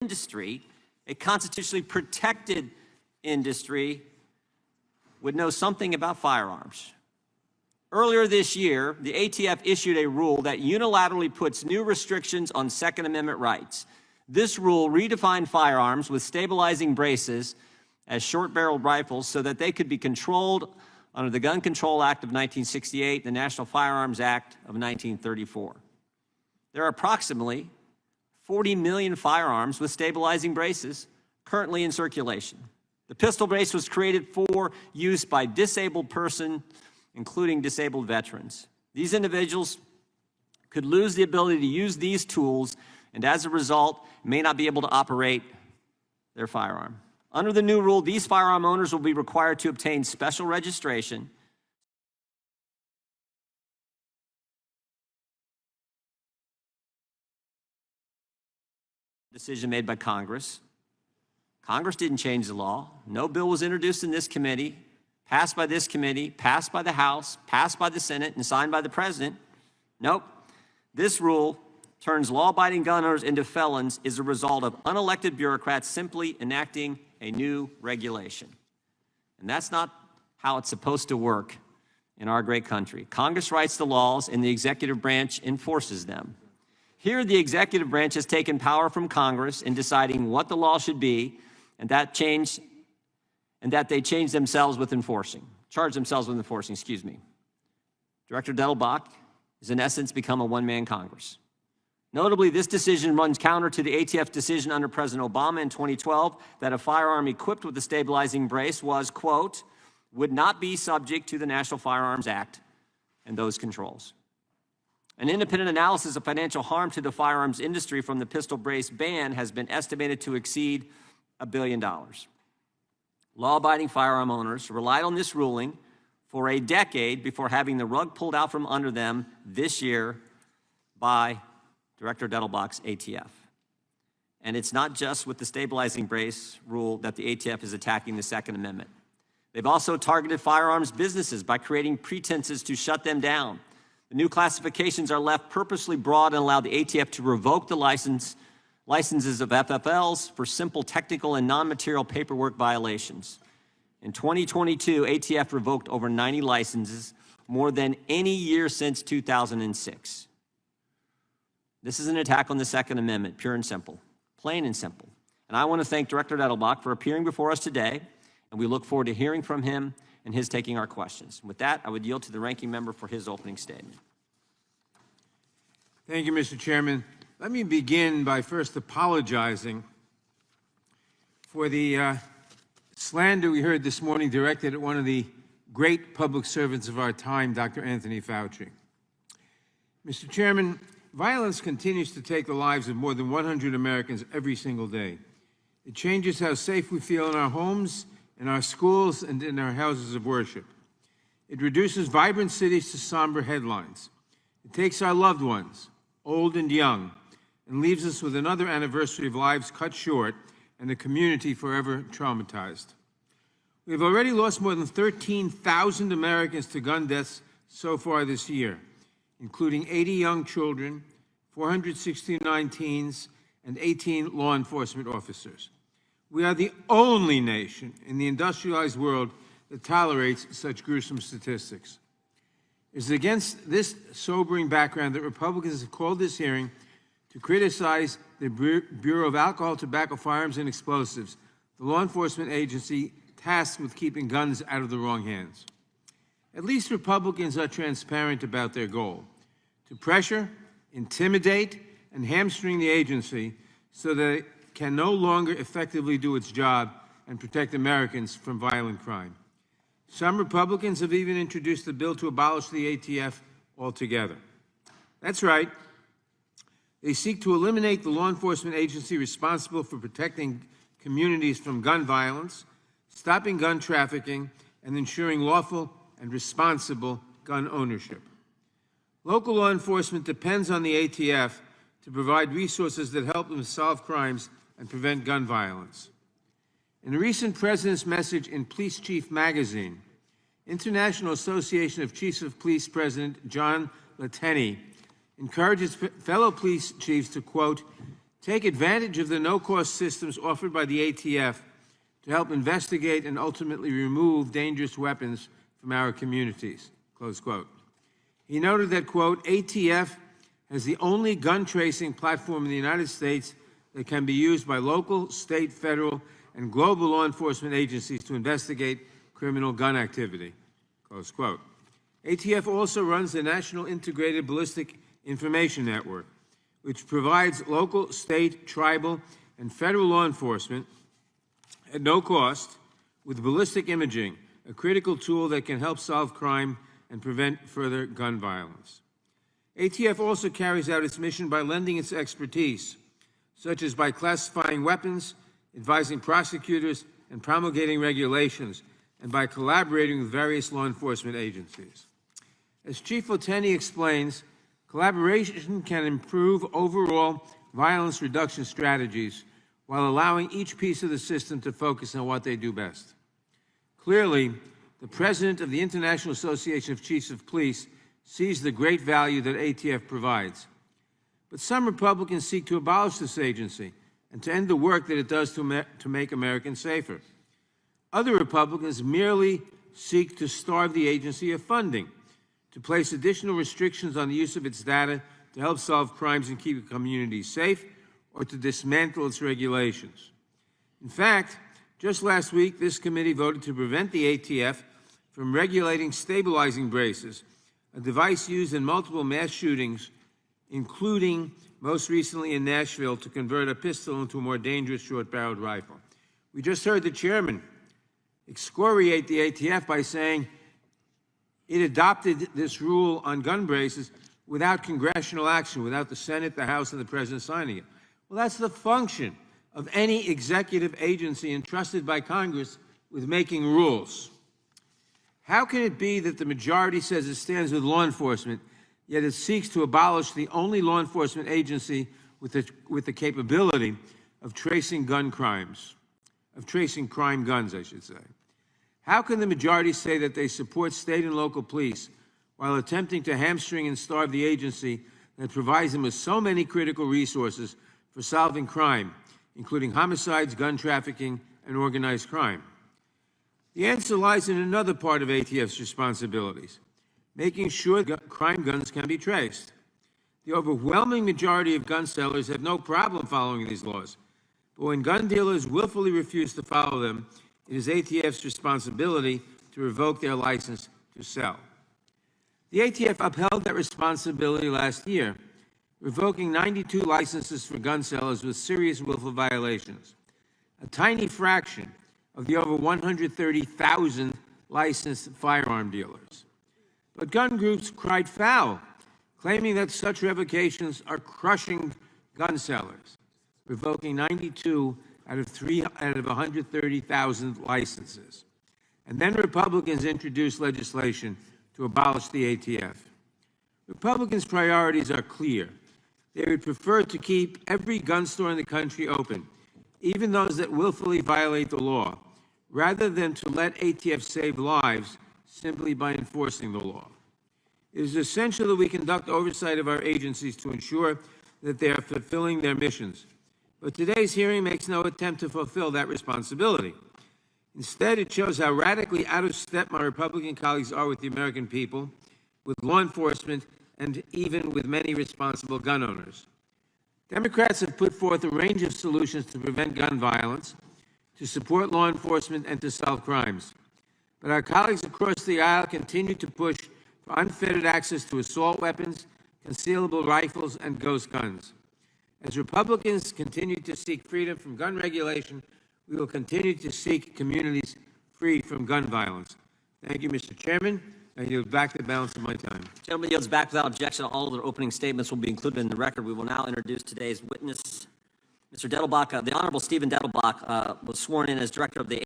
industry, a constitutionally protected industry, would know something about firearms. Earlier this year, the ATF issued a rule that unilaterally puts new restrictions on Second Amendment rights. This rule redefined firearms with stabilizing braces as short-barreled rifles so that they could be controlled under the Gun Control Act of 1968, the National Firearms Act of 1934. There are approximately 40 million firearms with stabilizing braces currently in circulation. The pistol brace was created for use by disabled persons, including disabled veterans. These individuals could lose the ability to use these tools and as a result may not be able to operate their firearm. Under the new rule, these firearm owners will be required to obtain special registration decision made by Congress. Congress didn't change the law. No bill was introduced in this committee, passed by this committee, passed by the House, passed by the Senate, and signed by the President. Nope. This rule turns law-abiding gun owners into felons is a result of unelected bureaucrats simply enacting a new regulation. And that's not how it's supposed to work in our great country. Congress writes the laws and the executive branch enforces them. Here, the executive branch has taken power from Congress in deciding what the law should be, and that they charge themselves with enforcing. Director Dettelbach has in essence become a one-man Congress. Notably, this decision runs counter to the ATF decision under President Obama in 2012 that a firearm equipped with a stabilizing brace was, quote, would not be subject to the National Firearms Act and those controls. An independent analysis of financial harm to the firearms industry from the pistol brace ban has been estimated to exceed $1 billion. Law-abiding firearm owners relied on this ruling for a decade before having the rug pulled out from under them this year by Director Dettelbach's ATF. And it's not just with the stabilizing brace rule that the ATF is attacking the Second Amendment. They've also targeted firearms businesses by creating pretenses to shut them down. The new classifications are left purposely broad and allow the ATF to revoke the licenses of FFLs for simple technical and non-material paperwork violations. In 2022, ATF revoked over 90 licenses, more than any year since 2006. This is an attack on the Second Amendment, pure and simple, plain and simple. And I want to thank Director Dettelbach for appearing before us today, and we look forward to hearing from him and his taking our questions. With that, I would yield to the ranking member for his opening statement. Thank you, Mr. Chairman. Let me begin by first apologizing for the slander we heard this morning directed at one of the great public servants of our time, Dr. Anthony Fauci. Mr. Chairman, violence continues to take the lives of more than 100 Americans every single day. It changes how safe we feel in our homes, in our schools, and in our houses of worship. It reduces vibrant cities to somber headlines. It takes our loved ones, old and young, and leaves us with another anniversary of lives cut short and a community forever traumatized. We've already lost more than 13,000 Americans to gun deaths so far this year, including 80 young children, 469 teens, and 18 law enforcement officers. We are the only nation in the industrialized world that tolerates such gruesome statistics. It is against this sobering background that Republicans have called this hearing to criticize the Bureau of Alcohol, Tobacco, Firearms, and Explosives, the law enforcement agency tasked with keeping guns out of the wrong hands. At least Republicans are transparent about their goal: to pressure, intimidate, and hamstring the agency so that it can no longer effectively do its job and protect Americans from violent crime. Some Republicans have even introduced a bill to abolish the ATF altogether. That's right. They seek to eliminate the law enforcement agency responsible for protecting communities from gun violence, stopping gun trafficking, and ensuring lawful and responsible gun ownership. Local law enforcement depends on the ATF to provide resources that help them solve crimes and prevent gun violence. In a recent President's message in Police Chief magazine, International Association of Chiefs of Police President John Lateny encourages fellow police chiefs to, quote, take advantage of the no-cost systems offered by the ATF to help investigate and ultimately remove dangerous weapons from our communities, close quote. He noted that, quote, ATF has the only gun tracing platform in the United States that can be used by local, state, federal, and global law enforcement agencies to investigate criminal gun activity, close quote. ATF also runs the National Integrated Ballistic Information Network, which provides local, state, tribal, and federal law enforcement at no cost with ballistic imaging, a critical tool that can help solve crime and prevent further gun violence. ATF also carries out its mission by lending its expertise, such as by classifying weapons, advising prosecutors, and promulgating regulations, and by collaborating with various law enforcement agencies. As Chief Oteni explains, collaboration can improve overall violence reduction strategies while allowing each piece of the system to focus on what they do best. Clearly, the president of the International Association of Chiefs of Police sees the great value that ATF provides. But some Republicans seek to abolish this agency and to end the work that it does to make Americans safer. Other Republicans merely seek to starve the agency of funding, to place additional restrictions on the use of its data to help solve crimes and keep communities safe, or to dismantle its regulations. In fact, just last week, this committee voted to prevent the ATF from regulating stabilizing braces, a device used in multiple mass shootings, including most recently in Nashville, to convert a pistol into a more dangerous short-barreled rifle. We just heard the chairman excoriate the ATF by saying it adopted this rule on gun braces without congressional action, without the Senate, the House, and the President signing it. Well, that's the function of any executive agency entrusted by Congress with making rules. How can it be that the majority says it stands with law enforcement, yet it seeks to abolish the only law enforcement agency with the capability of tracing gun crimes, of tracing crime guns, I should say? How can the majority say that they support state and local police while attempting to hamstring and starve the agency that provides them with so many critical resources for solving crime, including homicides, gun trafficking, and organized crime? The answer lies in another part of ATF's responsibilities, making sure that crime guns can be traced. The overwhelming majority of gun sellers have no problem following these laws, but when gun dealers willfully refuse to follow them, it is ATF's responsibility to revoke their license to sell. The ATF upheld that responsibility last year, revoking 92 licenses for gun sellers with serious willful violations, a tiny fraction of the over 130,000 licensed firearm dealers. But gun groups cried foul, claiming that such revocations are crushing gun sellers, revoking 92 out of 130,000 licenses. And then Republicans introduced legislation to abolish the ATF. Republicans' priorities are clear. They would prefer to keep every gun store in the country open, even those that willfully violate the law, rather than to let ATF save lives simply by enforcing the law. It is essential that we conduct oversight of our agencies to ensure that they are fulfilling their missions. But today's hearing makes no attempt to fulfill that responsibility. Instead, it shows how radically out of step my Republican colleagues are with the American people, with law enforcement, and even with many responsible gun owners. Democrats have put forth a range of solutions to prevent gun violence, to support law enforcement, and to solve crimes. But our colleagues across the aisle continue to push for unfettered access to assault weapons, concealable rifles, and ghost guns. As Republicans continue to seek freedom from gun regulation, we will continue to seek communities free from gun violence. Thank you, Mr. Chairman. I yield back the balance of my time. Gentleman yields back without objection. All of their opening statements will be included in the record. We will now introduce today's witness, Mr. Dettelbach. The Honorable Stephen Dettelbach was sworn in as Director of the